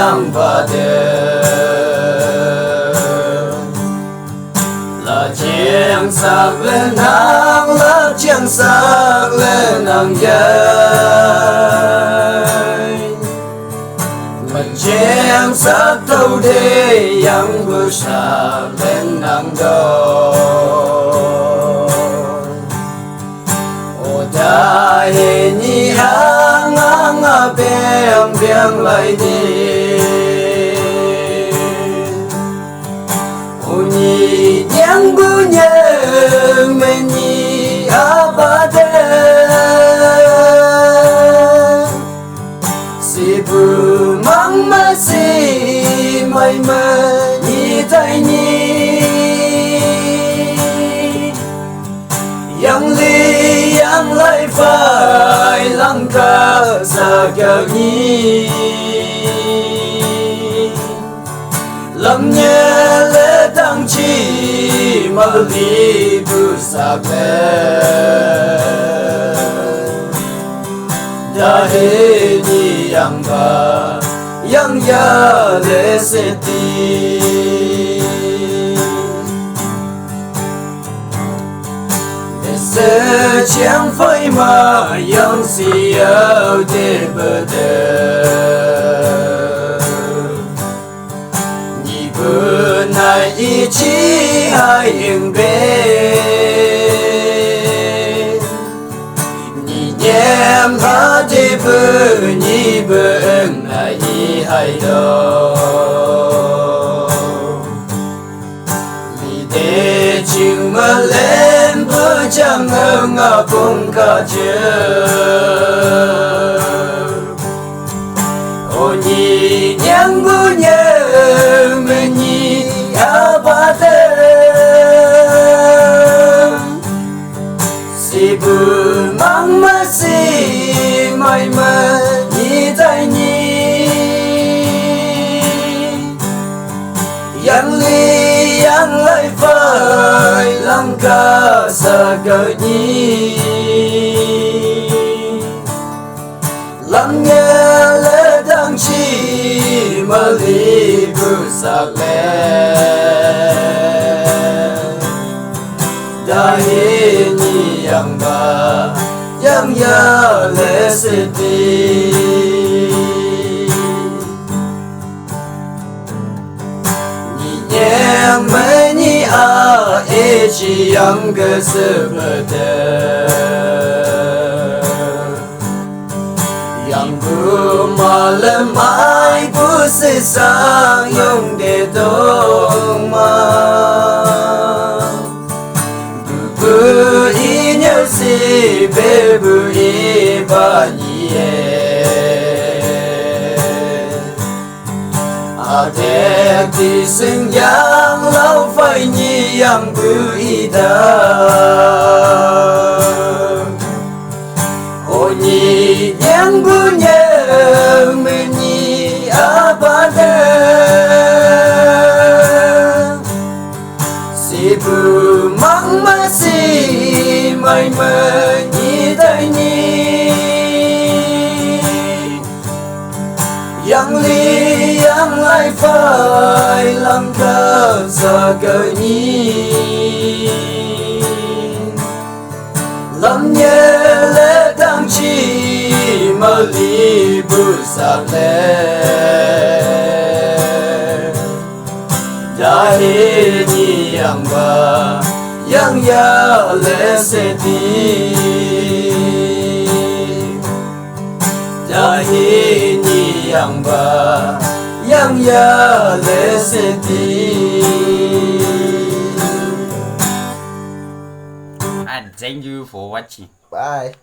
yang và là chiang sắc lên hàng là chiang sắc lên hàng dài mà chiang sắc thâu đê yang vừa sắc lên hàng đầu ô ta hê ni hàng hàng à bèng bèng lại đi ô ni yang bu nhớ mình ni à ba đê si bu mang ma si mai ma ni tai ni yang li yang lại phải lắng ca xa kêu nhi lắm nhé lễ tăng chi mà li bu sa kê đã hết đi yang ba yang ya lễ sẽ đi sẽ chẳng phải mà yang si yêu để bờ đê nhị bữa nay ý chí hai yên bên nhị nhém ha để bữa nhị bữa nay ý hai đâu nhị để chừng mà lên bữa chẳng ngờ ngờ cũng cả chưa ô nhị nhang bu nhớ mình nhị à ba tê si bu mang ma si mai ma nhị tai nhị yang li yang lại phải lắng ca xa cờ nhi lắng nghe lễ đang chi mà li bu sa lệ đã hi nhi yang ba yang ya lễ sẽ đi nhang mấy ni à e chi yang cơ sự bờ đê yang bu mà lên mãi bu sẽ sang yong để đông mà bu ý nhớ si bê bu ý ba nhỉ đẹp thì xinh dáng lâu phải nhi yang bự y ta ô nhi yang bự nhớ mình nhi à ba đê si bự mang ma si mai mơ nhi tay nhi yang li yang lại phải lắng ca xa cờ nhi lắm nhé lễ tăng chi mà li bu sa lệ đã hết nhi yang ba yang ya lễ sẽ đi đã hết nhi yang ba yang ya lễ sẽ đi. And thank you for watching. Bye.